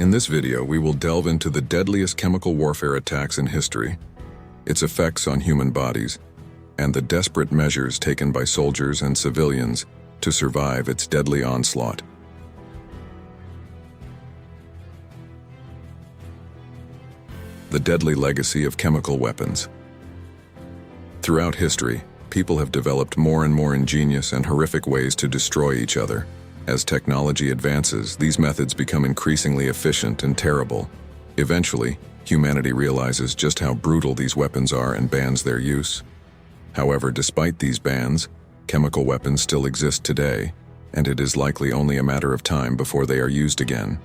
In this video, we will delve into the deadliest chemical warfare attacks in history, its effects on human bodies, and the desperate measures taken by soldiers and civilians to survive its deadly onslaught. The deadly legacy of chemical weapons. Throughout history, people have developed more and more ingenious and horrific ways to destroy each other. As technology advances, these methods become increasingly efficient and terrible. Eventually, humanity realizes just how brutal these weapons are and bans their use. However, despite these bans, chemical weapons still exist today, and it is likely only a matter of time before they are used again.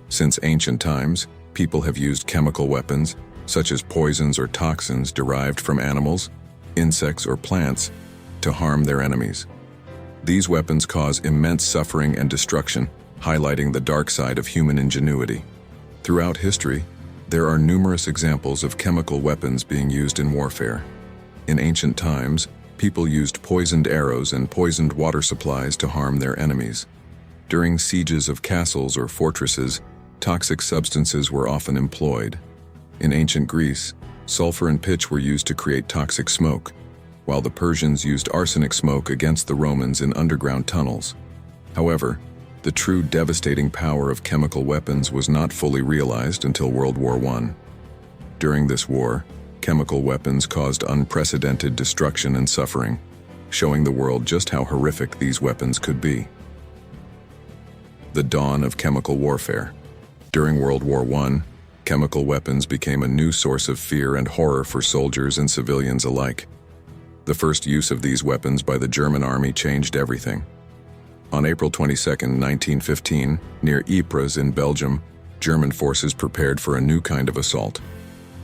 Since ancient times, people have used chemical weapons, such as poisons or toxins derived from animals, insects, or plants, to harm their enemies. These weapons cause immense suffering and destruction, highlighting the dark side of human ingenuity. Throughout history, there are numerous examples of chemical weapons being used in warfare. In ancient times, people used poisoned arrows and poisoned water supplies to harm their enemies. During sieges of castles or fortresses, toxic substances were often employed. In ancient Greece, sulfur and pitch were used to create toxic smoke, while the Persians used arsenic smoke against the Romans in underground tunnels. However, the true devastating power of chemical weapons was not fully realized until World War I. During this war, chemical weapons caused unprecedented destruction and suffering, showing the world just how horrific these weapons could be. The dawn of chemical warfare. During World War I, chemical weapons became a new source of fear and horror for soldiers and civilians alike. The first use of these weapons by the German army changed everything. On April 22, 1915, near Ypres in Belgium, German forces prepared for a new kind of assault.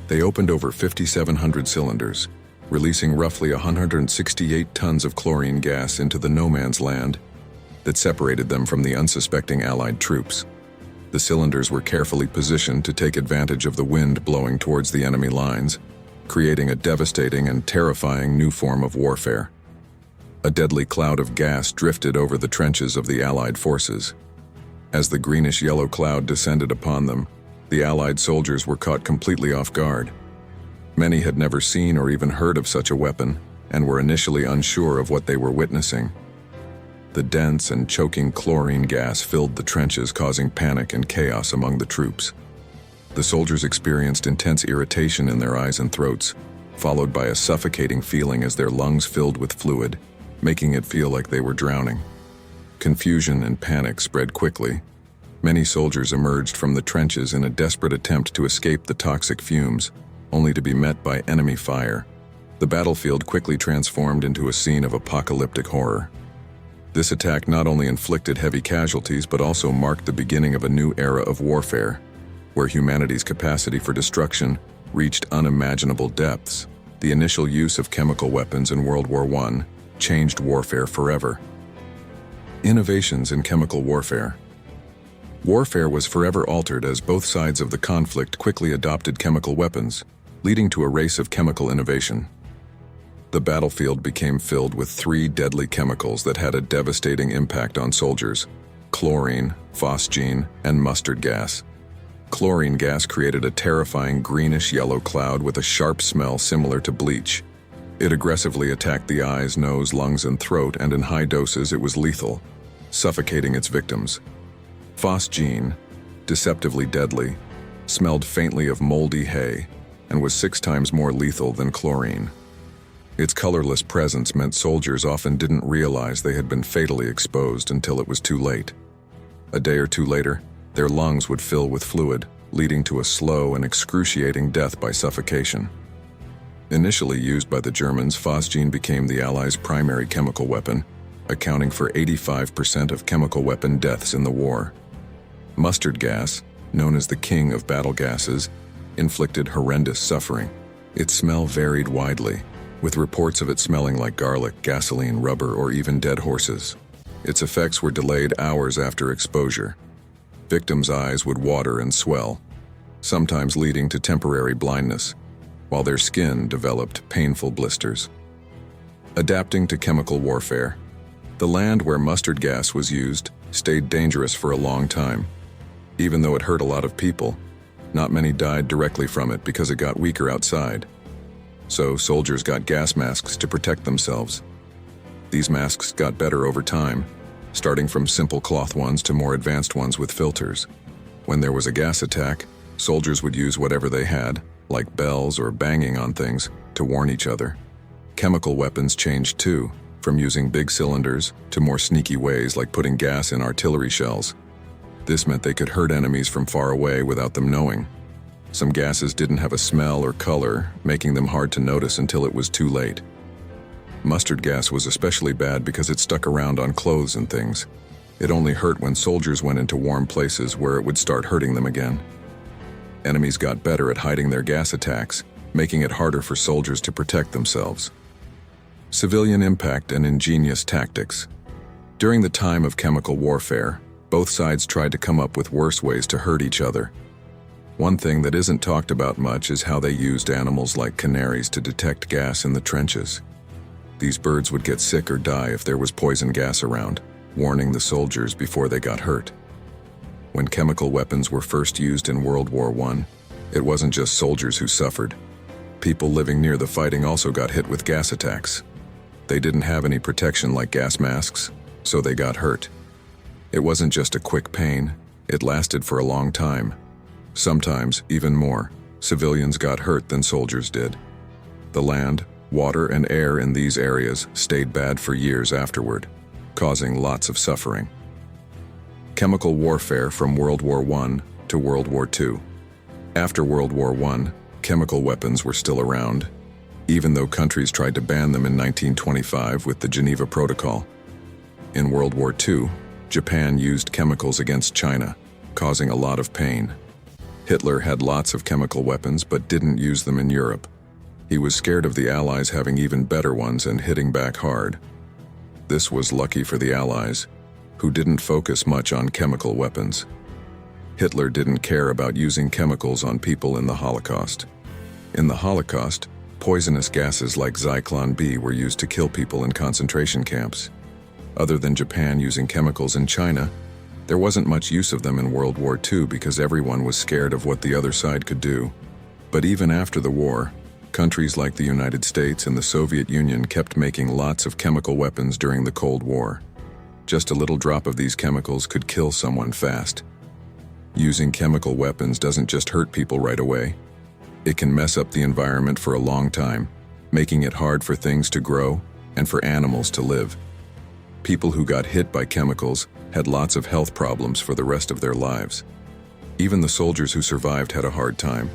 They opened over 5,700 cylinders, releasing roughly 168 tons of chlorine gas into the no-man's land that separated them from the unsuspecting Allied troops. The cylinders were carefully positioned to take advantage of the wind blowing towards the enemy lines, creating a devastating and terrifying new form of warfare. A deadly cloud of gas drifted over the trenches of the Allied forces. As the greenish-yellow cloud descended upon them, the Allied soldiers were caught completely off guard. Many had never seen or even heard of such a weapon, and were initially unsure of what they were witnessing. The dense and choking chlorine gas filled the trenches, causing panic and chaos among the troops. The soldiers experienced intense irritation in their eyes and throats, followed by a suffocating feeling as their lungs filled with fluid, making it feel like they were drowning. Confusion and panic spread quickly. Many soldiers emerged from the trenches in a desperate attempt to escape the toxic fumes, only to be met by enemy fire. The battlefield quickly transformed into a scene of apocalyptic horror. This attack not only inflicted heavy casualties but also marked the beginning of a new era of warfare, where humanity's capacity for destruction reached unimaginable depths. The initial use of chemical weapons in World War I changed warfare forever. Innovations in chemical warfare. Warfare was forever altered as both sides of the conflict quickly adopted chemical weapons, leading to a race of chemical innovation. The battlefield became filled with three deadly chemicals that had a devastating impact on soldiers: chlorine, phosgene, and mustard gas. Chlorine gas created a terrifying greenish-yellow cloud with a sharp smell similar to bleach. It aggressively attacked the eyes, nose, lungs, and throat, and in high doses it was lethal, suffocating its victims. Phosgene, deceptively deadly, smelled faintly of moldy hay, and was 6 times more lethal than chlorine. Its colorless presence meant soldiers often didn't realize they had been fatally exposed until it was too late. A day or two later, their lungs would fill with fluid, leading to a slow and excruciating death by suffocation. Initially used by the Germans, phosgene became the Allies' primary chemical weapon, accounting for 85% of chemical weapon deaths in the war. Mustard gas, known as the king of battle gases, inflicted horrendous suffering. Its smell varied widely, with reports of it smelling like garlic, gasoline, rubber, or even dead horses. Its effects were delayed hours after exposure. Victims' eyes would water and swell, sometimes leading to temporary blindness, while their skin developed painful blisters. Adapting to chemical warfare. The land where mustard gas was used stayed dangerous for a long time. Even though it hurt a lot of people, not many died directly from it because it got weaker outside. So soldiers got gas masks to protect themselves. These masks got better over time, starting from simple cloth ones to more advanced ones with filters. When there was a gas attack, soldiers would use whatever they had, like bells or banging on things, to warn each other. Chemical weapons changed too, from using big cylinders to more sneaky ways like putting gas in artillery shells. This meant they could hurt enemies from far away without them knowing. Some gases didn't have a smell or color, making them hard to notice until it was too late. Mustard gas was especially bad because it stuck around on clothes and things. It only hurt when soldiers went into warm places where it would start hurting them again. Enemies got better at hiding their gas attacks, making it harder for soldiers to protect themselves. Civilian impact and ingenious tactics. During the time of chemical warfare, both sides tried to come up with worse ways to hurt each other. One thing that isn't talked about much is how they used animals like canaries to detect gas in the trenches. These birds would get sick or die if there was poison gas around, warning the soldiers before they got hurt. When chemical weapons were first used in World War I, it wasn't just soldiers who suffered. People living near the fighting also got hit with gas attacks. They didn't have any protection like gas masks, so they got hurt. It wasn't just a quick pain, it lasted for a long time. Sometimes, even more, civilians got hurt than soldiers did. The land, water, and air in these areas stayed bad for years afterward, causing lots of suffering. Chemical warfare from World War I to World War II. After World War I, chemical weapons were still around, even though countries tried to ban them in 1925 with the Geneva Protocol. In World War II, Japan used chemicals against China, causing a lot of pain. Hitler had lots of chemical weapons but didn't use them in Europe. He was scared of the Allies having even better ones and hitting back hard. This was lucky for the Allies, who didn't focus much on chemical weapons. Hitler didn't care about using chemicals on people in the Holocaust. In the Holocaust, poisonous gases like Zyklon B were used to kill people in concentration camps. Other than Japan using chemicals in China, there wasn't much use of them in World War II because everyone was scared of what the other side could do. But even after the war, countries like the United States and the Soviet Union kept making lots of chemical weapons during the Cold War. Just a little drop of these chemicals could kill someone fast. Using chemical weapons doesn't just hurt people right away. It can mess up the environment for a long time, making it hard for things to grow and for animals to live. People who got hit by chemicals had lots of health problems for the rest of their lives. Even the soldiers who survived had a hard time.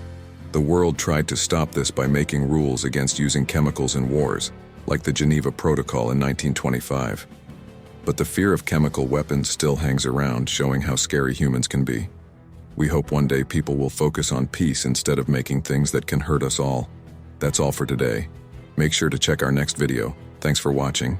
The world tried to stop this by making rules against using chemicals in wars, like the Geneva Protocol in 1925. But the fear of chemical weapons still hangs around, showing how scary humans can be. We hope one day people will focus on peace instead of making things that can hurt us all. That's all for today. Make sure to check our next video. Thanks for watching.